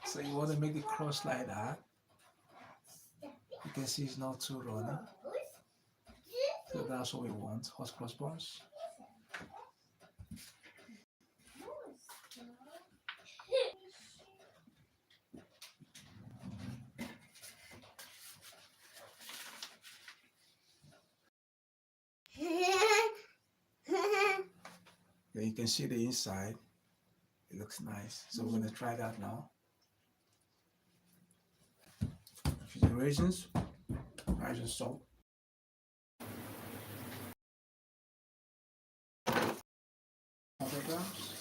So you want to make the crust like that. You can see it's not too runny. So that's what we want, hot cross buns. Then you can see the inside. It looks nice. So we're gonna try that now. The raisins, raisin salt. 100 grams.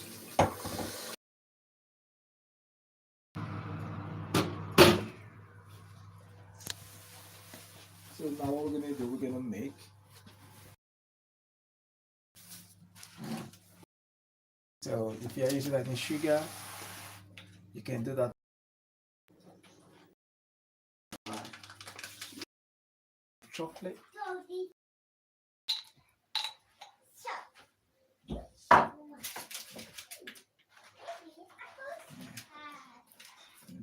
So now what we're gonna do, we're gonna make so if you're using that in sugar, you can do that. Chocolate.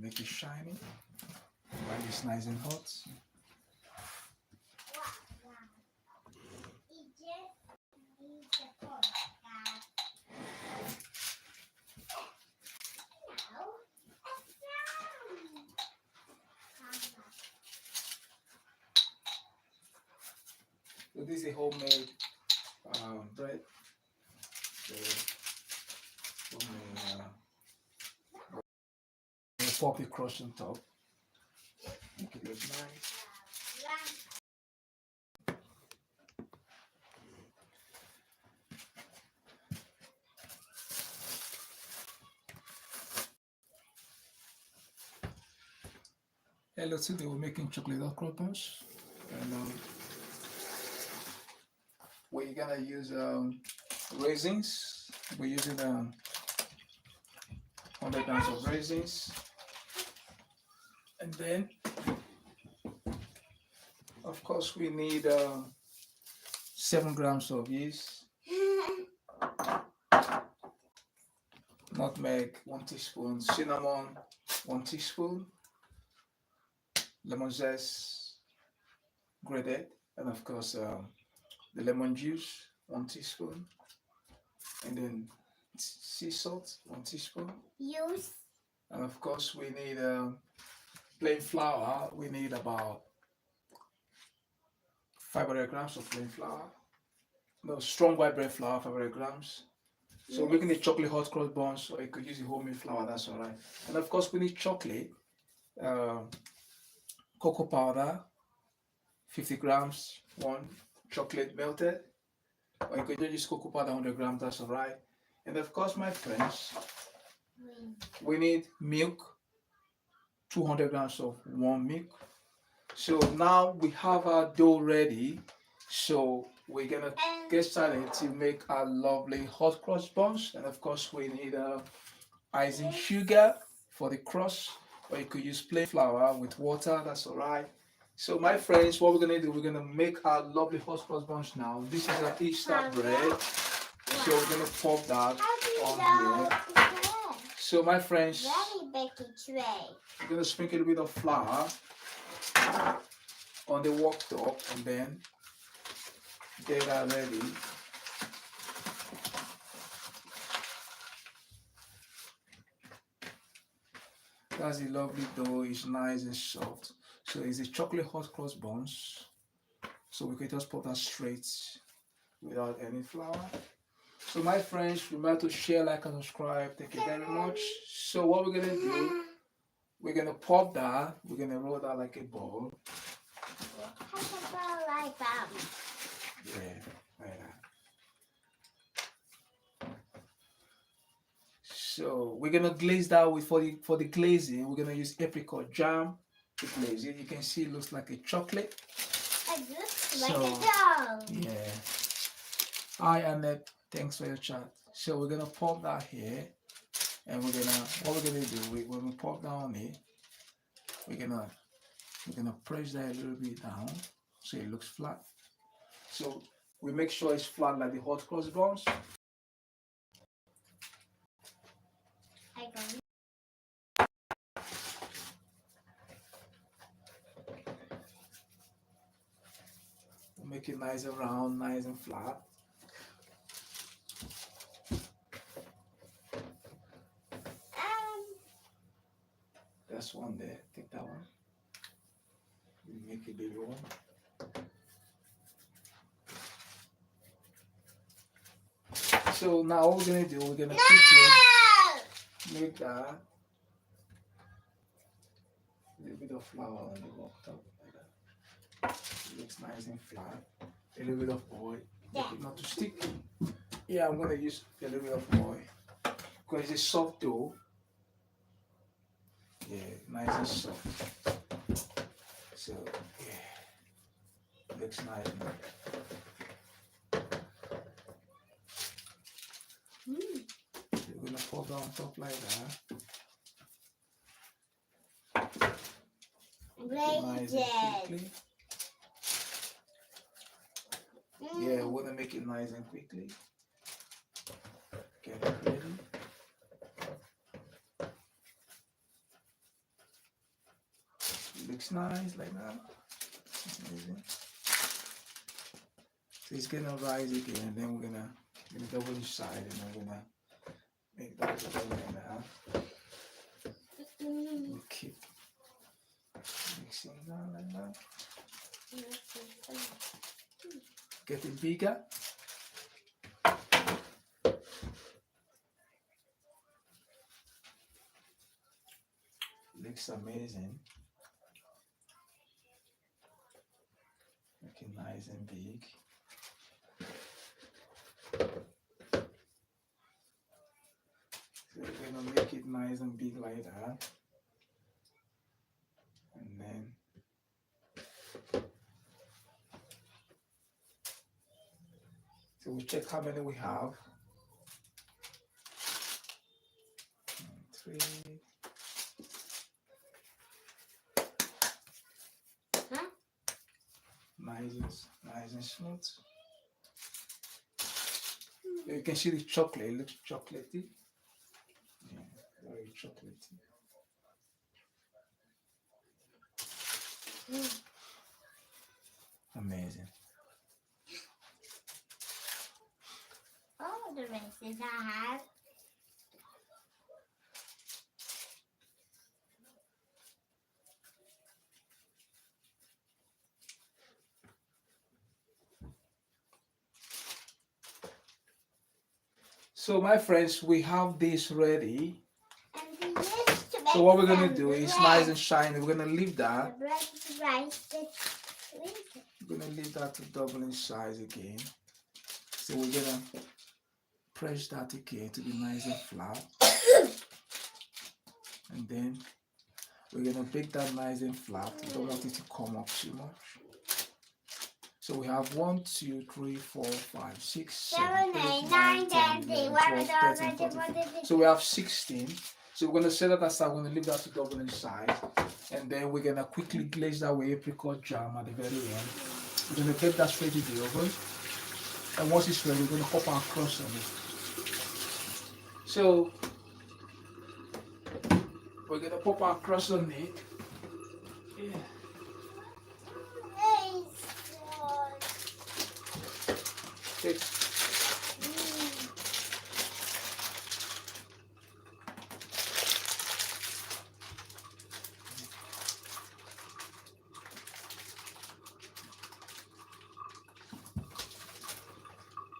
Make it shiny while it's nice and hot. So this is a homemade bread. So homemade poppy crust on top. Make it look nice. Hello, today we're making chocolate hot cross buns, and we're gonna use raisins. We're using 100 grams of raisins, and then of course we need 7 grams of yeast, nutmeg 1 teaspoon, cinnamon 1 teaspoon, lemon zest grated, and of course the lemon juice 1 teaspoon, and then sea salt 1 teaspoon. Use. And of course we need plain flour. We need about 500 grams of plain flour. No, strong white bread flour, 500 grams. So we're making the chocolate hot cross buns, or you could use the homemade flour, that's all right. And of course we need chocolate, cocoa powder, 50 grams, 1 chocolate melted, or you could just use cocoa powder, 100 grams, that's all right. And of course, my friends, we need milk, 200 grams of warm milk. So now we have our dough ready. So we're gonna get started to make our lovely hot cross buns. And of course, we need icing sugar for the crust, or you could use plain flour with water, that's all right. So my friends, what we're gonna do, we're gonna make our lovely hot cross buns now. This is our Easter bread. So we're gonna pop that on here. So my friends, we're gonna sprinkle a bit of flour on the worktop and then get that ready. That's the lovely dough. It's nice and soft. So it's a chocolate hot cross buns. So we can just put that straight without any flour. So my friends, remember to share, like, and subscribe. Thank you very much. So what we're gonna do, we're gonna pop that. We're gonna roll that like a ball. Yeah, like that. So we're gonna glaze that with for the glazing. We're gonna use apricot jam to glaze it. You can see it looks like a chocolate. It looks like a doll. Yeah. Hi Annette, thanks for your chat. So we're gonna pop that here, and what we're gonna do, when we pop down it, we're gonna press that a little bit down so it looks flat. So we make sure it's flat like the hot cross buns. make it nice and round, nice and flat. That's one there. Take that one. Make a big one. So now what we're gonna do, we're gonna quickly make that a little bit of flour on the top like that. It looks nice and flat. A little bit of oil, make it not to stick. Yeah, I'm gonna use a little bit of oil because it's soft dough. Yeah, nice and soft. So yeah, looks nice. We're gonna pour that on top like that. Nice and quickly. Yeah, we're gonna make it nice and quickly. Get it ready. Looks nice like that. Amazing. So it's gonna rise again, and then we're gonna double each side, and then we're gonna make that double in half. We keep mixing that like that. Getting bigger. Looks amazing. Looking nice and big. So we're gonna make it nice and big like that. And then so we check how many we have. 3. Nice and smooth. You can see the chocolate, it looks chocolatey. Yeah, very chocolatey. Amazing. Oh, the rest is hard. So my friends, we have this ready. And we used to make So what we're gonna do some is bread. nice and shiny. We're gonna leave that. The bread is rice. We're gonna leave that to double in size again. So we're gonna press that again to be nice and flat. And then we're gonna bake that nice and flat. We don't want it to come up too much. So we have 1, 2, 3, 4, 5, 6, 7, 8, 9, 10, 11, 12, 13, 14. So we have 16. So we're gonna set that aside. We're gonna leave that to double in size. And then we're gonna quickly glaze that with apricot jam at the very end. We're gonna get that straight in the oven. And once it's ready, we're gonna pop our crust on it. So we're gonna pop our crust on it. Yeah. Okay.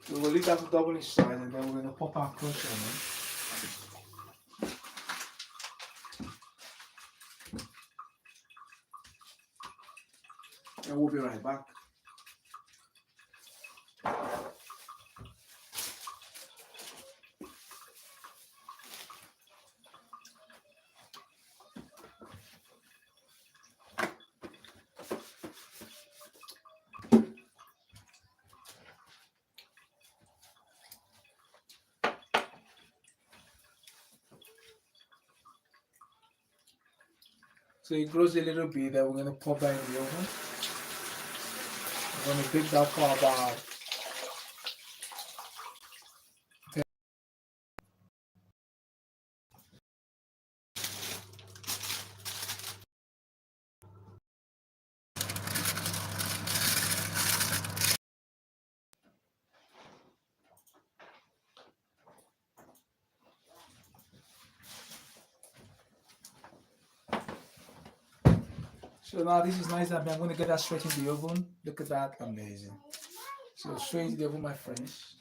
So we'll leave that to double in size, and then we're gonna pop our crust on it. And we'll be right back. So it grows a little bit, then we're gonna pop that in the oven. We're gonna bake that for about So now this is nice. I'm going to get that straight in the oven. Look at that, amazing. So straight into the oven, my friends.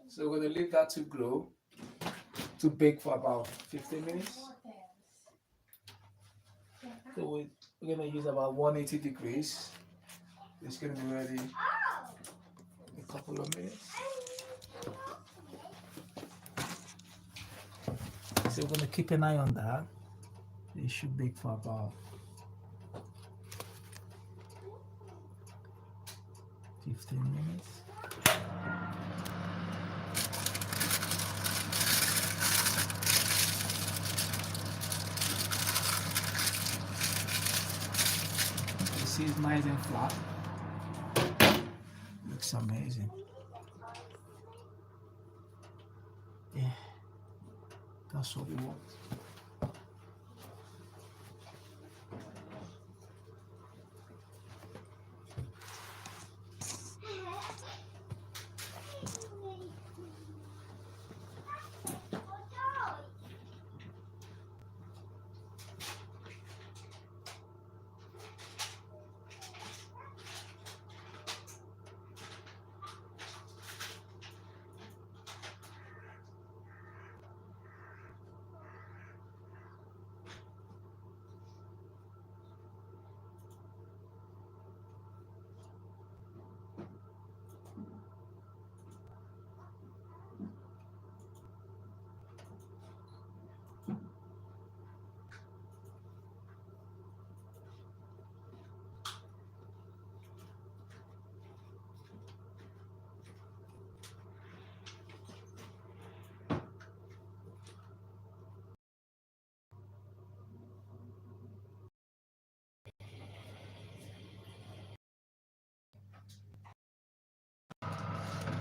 So we're going to leave that to glow, to bake for about 15 minutes. So we're going to use about 180 degrees. It's going to be ready in a couple of minutes. So we're going to keep an eye on that. It should bake for about 15 minutes. You see it's nice and flat. Looks amazing. Yeah, that's what we want.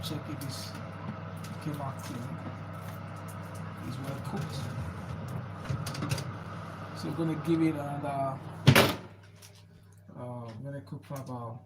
Check if this came out clean. It's well cooked. So we're gonna give it another. I'm gonna cook for about.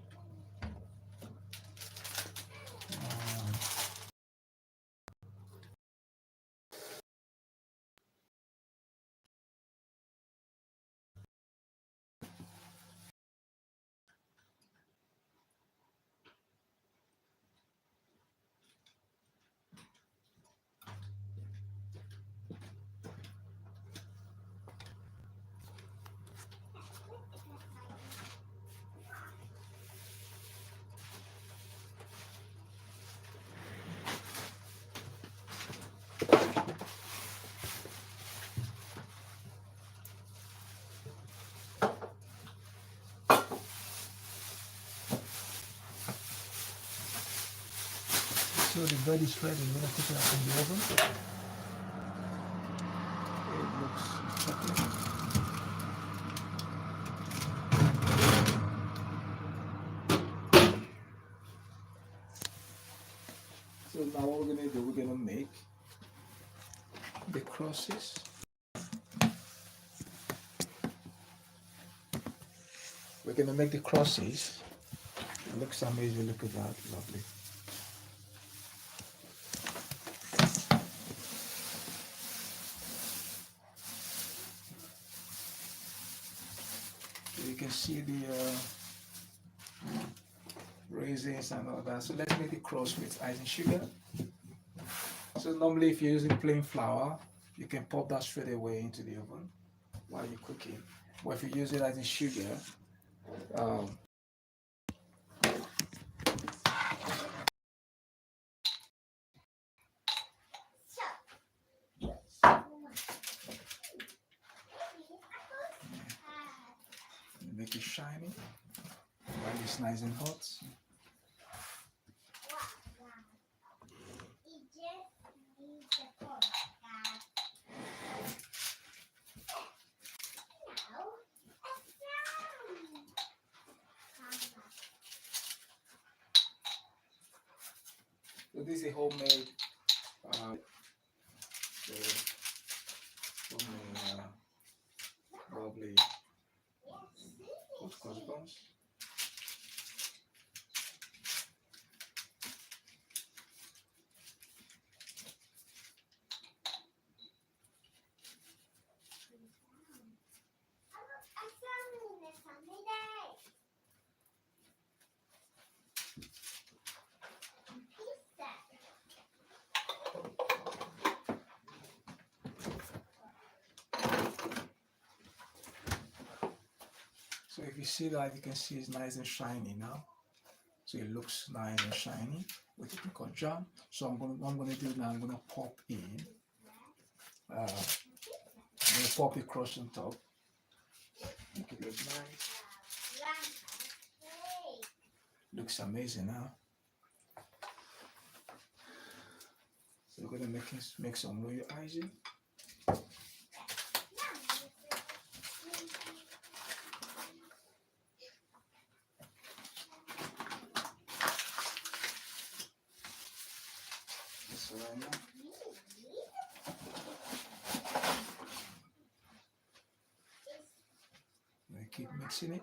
So the bread is ready. We're gonna put it up in the oven. It looks chocolate. So now what we're gonna do, we're gonna make the crosses. We're gonna make the crosses. It looks amazing. Look at that, lovely. You can see the raisins and all that. So let's make the cross with ice and sugar. So normally if you're using plain flour, you can pop that straight away into the oven while you're cooking. But if you use it ice and sugar, make it shiny while it's nice and hot. So this is a homemade, lovely buns. So if you see that, you can see it's nice and shiny now. So it looks nice and shiny with the pickled jam. So what I'm gonna do now, I'm gonna pop in. I'm gonna pop it across on top. Make it look nice. Looks amazing now. So we're gonna make some royal icing. So right now. I keep mixing it.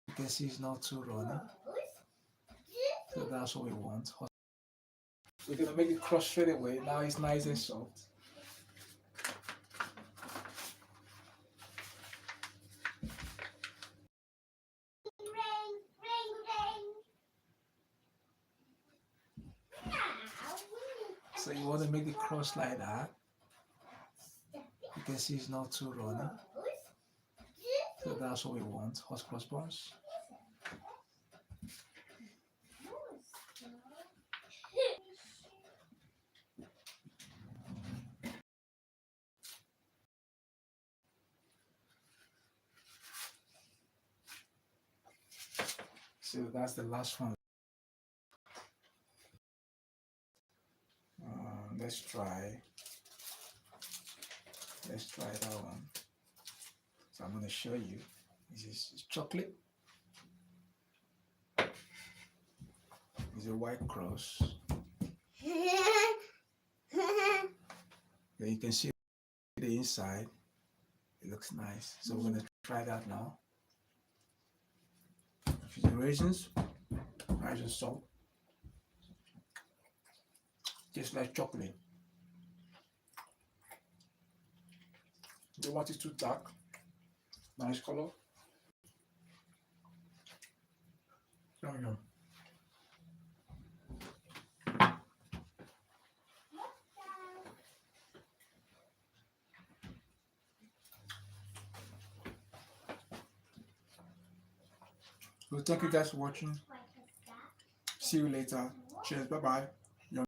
You can see it's not too runny. So that's what we want. We're gonna make the crust straight away. Now it's nice and soft. So you want to make the crust like that. You can see it's not too runny. So that's what we want, hot cross buns. So that's the last one. Let's try that one. So I'm going to show you. This is chocolate. It's a white cross. Then you can see the inside. It looks nice. So we're going to try that now. The raisins, nice and salt. Tastes like chocolate. Don't want it too dark. Nice color. Yum. Well, thank you guys for watching. See you later. Cheers. Bye bye.